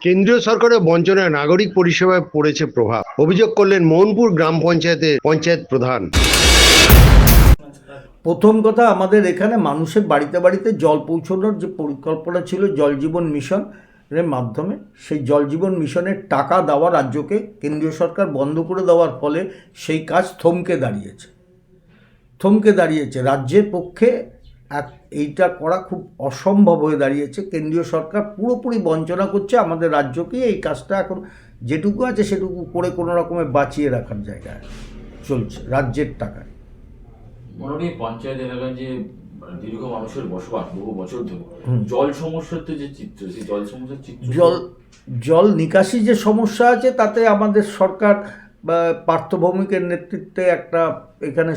কেন্দ্রীয় সরকারের বঞ্চনায় নাগরিক পরিষেবায় পড়েছে প্রভাব, অভিযোগ করলেন মোহনপুর গ্রাম পঞ্চায়েতের পঞ্চায়েত প্রধান। প্রথম কথা, আমাদের এখানে মানুষের বাড়িতে বাড়িতে জল পৌঁছানোর যে পরিকল্পনা ছিল জল জীবন মিশনের মাধ্যমে, সেই জল জীবন মিশনের টাকা দেওয়া রাজ্যকে কেন্দ্রীয় সরকার বন্ধ করে দেওয়ার ফলে সেই কাজ থমকে দাঁড়িয়েছে। রাজ্যের পক্ষে এইটা করা খুব অসম্ভব হয়ে দাঁড়িয়েছে। কেন্দ্রীয় সরকার পুরোপুরি বঞ্চনা করছে আমাদের রাজ্যকে। এই কাজটা এখন যেটুকু আছে সেটুকু করে কোনো রকমে বাঁচিয়ে রাখার জায়গায় চলছে রাজ্যের টাকায়। মাননীয় পঞ্চায়েত এলাকায় যে দীর্ঘ মানুষের বসবাস বহু বছর ধরে, জল সমস্যার তো যে চিত্র, সেই জল সমস্যার চিত্র, জল নিকাশি যে সমস্যা আছে তাতে আমাদের সরকার পার্থ ভৌমিকের নেতৃত্বে একটা এখানে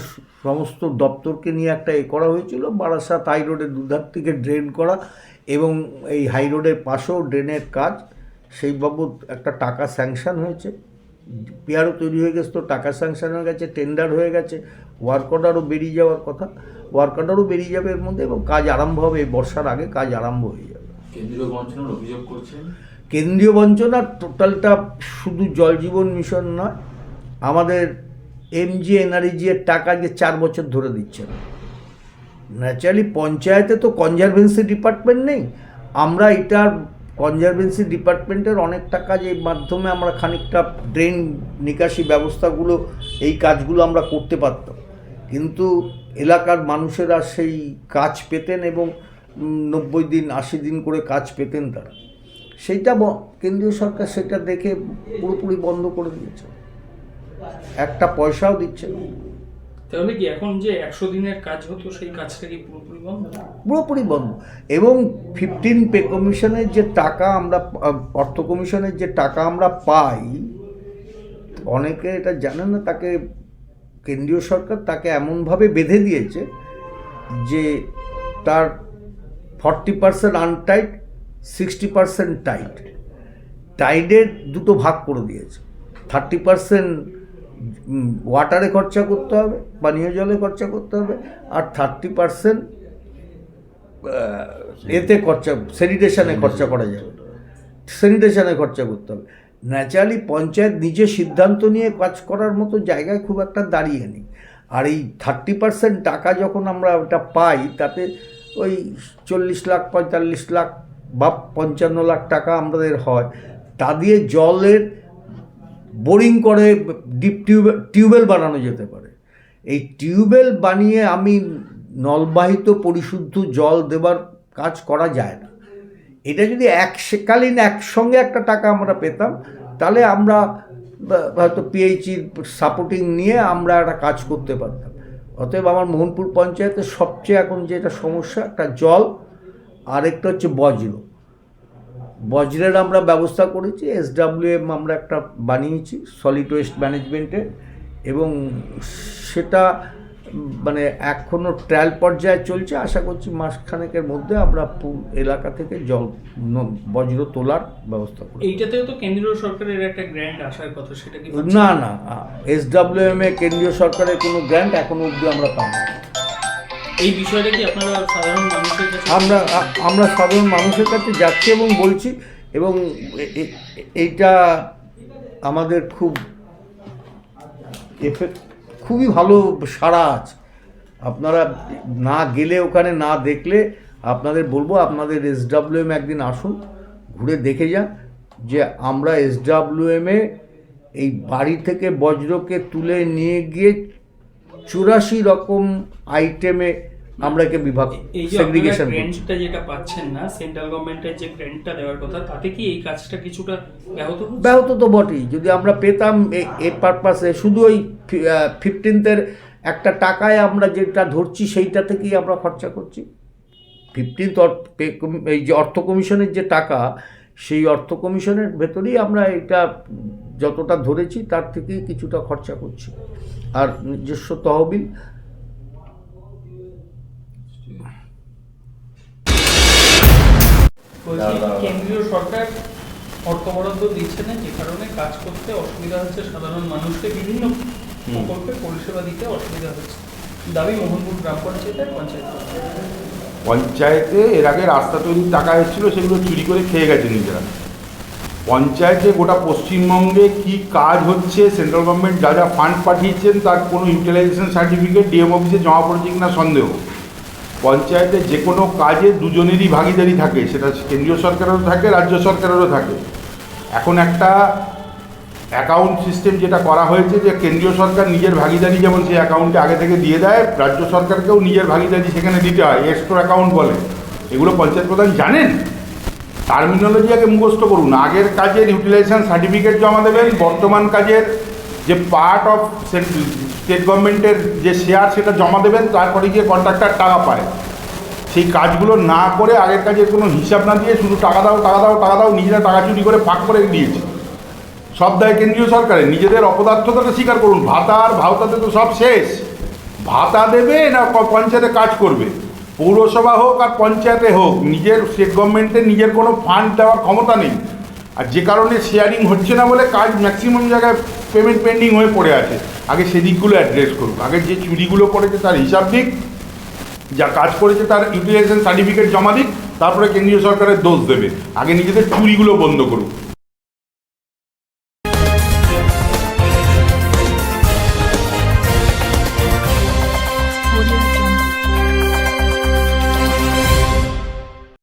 সমস্ত দপ্তরকে নিয়ে একটা করা হয়েছিল। বারাসাত হাই রোডের দুধার থেকে ড্রেন করা এবং এই হাই রোডের পাশেও ড্রেনের কাজ, সেই বাবদ একটা টাকা স্যাংশন হয়েছে। পিআরও তৈরি হয়ে গেছে, তো টাকা স্যাংশন হয়ে গেছে, টেন্ডার হয়ে গেছে, ওয়ার্ক অর্ডারও বেরিয়ে যাওয়ার কথা, ওয়ার্ক অর্ডারও বেরিয়ে যাবে এর মধ্যে, এবং কাজ আরম্ভ হবে। এই বর্ষার আগে কাজ আরম্ভ হয়ে যাবে। কেন্দ্রীয় বঞ্চনার অভিযোগ করছেন। কেন্দ্রীয় বঞ্চনার টোটালটা শুধু জল জীবন মিশন নয়, আমাদের এমজি এনআরইজি এর টাকা যে 4 বছর ধরে দিচ্ছে না। ন্যাচারালি পঞ্চায়েতে তো কনজারভেন্সি ডিপার্টমেন্ট নেই, আমরা এটার কনজারভেন্সি ডিপার্টমেন্টের অনেক টাকা যে মাধ্যমে আমরা খানিকটা ড্রেন নিকাশি ব্যবস্থাগুলো, এই কাজগুলো আমরা করতে পারতাম, কিন্তু এলাকার মানুষেরা সেই কাজ পেতেন এবং 90 দিন 80 দিন করে কাজ পেতেন তারা। সেইটা কেন্দ্রীয় সরকার সেটা দেখে পুরোপুরি বন্ধ করে দিয়েছে, একটা পয়সাও দিচ্ছে না। তাহলে কি এখন যে 100 দিনের কাজ হতো সেই কাজটা কি পুরোপুরি বন্ধ? এবং 15 পে কমিশনের যে টাকা আমরা, অর্থ কমিশনের যে টাকা আমরা পাই, অনেকে এটা জানেন না, তাকে কেন্দ্রীয় সরকার তাকে এমনভাবে বেঁধে দিয়েছে যে তার 40% আনটাইট, 60% টাইট। টাইডের দুটো ভাগ করে দিয়েছে। 30% ওয়াটারে খরচা করতে হবে, পানীয় জলে খরচা করতে হবে, আর 30% এতে খরচা, স্যানিটেশনে খরচা করা যাবে, স্যানিটেশনে খরচা করতে হবে। ন্যাচারালি পঞ্চায়েত নিজে সিদ্ধান্ত নিয়ে কাজ করার মতো জায়গায় খুব একটা দাঁড়িয়ে নেই। আর এই 30% টাকা যখন আমরা ওটা পাই, তাতে ওই 40 লাখ 45 লাখ বা 55 লাখ টাকা আমাদের হয়। তা দিয়ে জলের বোরিং করে ডিপ টিউবওয়েল বানানো যেতে পারে। এই টিউবওয়েল বানিয়ে আমি নলবাহিত পরিশুদ্ধ জল দেবার কাজ করা যায় না। এটা যদি এককালীন একসঙ্গে একটা টাকা আমরা পেতাম, তাহলে আমরা হয়তো পিএইচির সাপোর্টিং নিয়ে আমরা একটা কাজ করতে পারতাম। অতএব আমার মোহনপুর পঞ্চায়েতের সবচেয়ে এখন যেটা সমস্যা, একটা জল, আরেকটা হচ্ছে বজ্রের আমরা ব্যবস্থা করেছি। SWM আমরা একটা বানিয়েছি সলিড ওয়েস্ট ম্যানেজমেন্টের, এবং সেটা মানে এখনও ট্রায়াল পর্যায়ে চলছে। আশা করছি মাসখানেকের মধ্যে আমরা এলাকা থেকে বজ্র তোলার ব্যবস্থা করি। এইটাতেও তো কেন্দ্রীয় সরকারের একটা গ্র্যান্ট আসার কথা, সেটা কি? না, SWM এ কেন্দ্রীয় সরকারের কোনো গ্র্যান্ট এখনো অবধি আমরা পাইনি। এই বিষয়টা কি আপনারা সাধারণ মানুষের কাছে? আমরা সাধারণ মানুষের কাছে যাচ্ছি এবং বলছি, এবং এইটা আমাদের খুবই ভালো সাড়া আছে। আপনারা না গেলে, ওখানে না দেখলে, আপনাদের বলবো, আপনাদের SWM একদিন আসুন, ঘুরে দেখে যান যে আমরা SWM এ এই বাড়ি থেকে বজ্রকে তুলে নিয়ে গিয়ে 84 রকম আইটেমে আমরা একে বিভাগ, সেগ্রিগেশন। গ্র্যান্টটা যেটা পাচ্ছেন না, সেন্ট্রাল গভর্নমেন্টের যে গ্র্যান্টটা দেওয়ার কথা, তাতে কি এই কাজটা কিছুটা ব্যাহত তো বটেই। যদি আমরা পেতাম এই পারপাসে, শুধু ওই 15th একটা টাকায় আমরা যেটা ধরছি সেইটা থেকেই আমরা খরচা করছি। 15th এই যে অর্থ কমিশনের যে টাকা, সেই অর্থ কমিশনের ভেতরেই আমরা এটা যতটা ধরেছি তার থেকেই কিছুটা খরচা করছি, আর নিজস্ব তহবিল। কেন্দ্রীয় সরকার অর্থ বরাদ্দ দিচ্ছে না, যে কারণে কাজ করতে অসুবিধা হচ্ছে, সাধারণ মানুষকে বিভিন্ন প্রকল্পে পরিষেবা দিতে অসুবিধা হচ্ছে। দাবি মোহনপুর গ্রাম পঞ্চায়েতের পঞ্চায়েতে এর আগে রাস্তা তৈরির টাকা এসেছিলো, সেগুলো চুরি করে খেয়ে গেছে নিজেরা। পঞ্চায়েতে গোটা পশ্চিমবঙ্গে কি কাজ হচ্ছে, সেন্ট্রাল গভর্নমেন্ট যা যা ফান্ড পাঠিয়েছেন তার কোনো ইউটিলাইজেশন সার্টিফিকেট ডিএম অফিসে জমা পড়েছে কিনা সন্দেহ। পঞ্চায়েতে যে কোনো কাজে দুজনেরই ভাগিদারি থাকে, সেটা কেন্দ্রীয় সরকারেরও থাকে, রাজ্য সরকারেরও থাকে। এখন একটা অ্যাকাউন্ট সিস্টেম যেটা করা হয়েছে যে কেন্দ্রীয় সরকার নিজের ভাগিদারি যেমন সেই অ্যাকাউন্টে আগে থেকে দিয়ে দেয়, রাজ্য সরকারকেও নিজের ভাগিদারি সেখানে দিতে হয়, এক্সট্রা অ্যাকাউন্ট বলে। এগুলো পঞ্চায়েত প্রধান জানেন? টার্মিনোলজি আগে মুখস্থ করুন। আগের কাজের ইউটিলাইজেশন সার্টিফিকেট জমা দেবেন, বর্তমান কাজের যে পার্ট অফ স্টেট গভর্নমেন্টের যে শেয়ার সেটা জমা দেবেন, তারপরে গিয়ে কন্ট্রাক্টর টাকা পায়। সেই কাজগুলো না করে আগের কাজের কোনো হিসাব না দিয়ে শুধু টাকা দাও টাকা দাও টাকা দাও, নিজেরা টাকা চুরি করে ফাঁক করে দিয়েছে। সব দায় কেন্দ্রীয় সরকারের, নিজেদের অপদার্থতাটা স্বীকার করুন। ভাতা আর ভাওতাতে তো সব শেষ। ভাতা দেবে না পঞ্চায়েতে কাজ করবে, পৌরসভা হোক আর পঞ্চায়েতে হোক, নিজের স্টেট গভর্নমেন্টের নিজের কোনো ফান্ড দেওয়ার ক্ষমতা নেই। আর যে কারণে শেয়ারিং হচ্ছে না বলে কাজ ম্যাক্সিমাম জায়গায় পেমেন্ট পেন্ডিং হয়ে পড়ে আছে। আগে সেদিকগুলো অ্যাড্রেস করুক, আগে যে চুরিগুলো করেছে তার হিসাব দিক, যা কাজ করেছে তার ইউটিলাইজেশন সার্টিফিকেট জমা দিক, তারপরে কেন্দ্রীয় সরকারের দোষ দেবে। আগে নিজেদের চুরিগুলো বন্ধ করুক।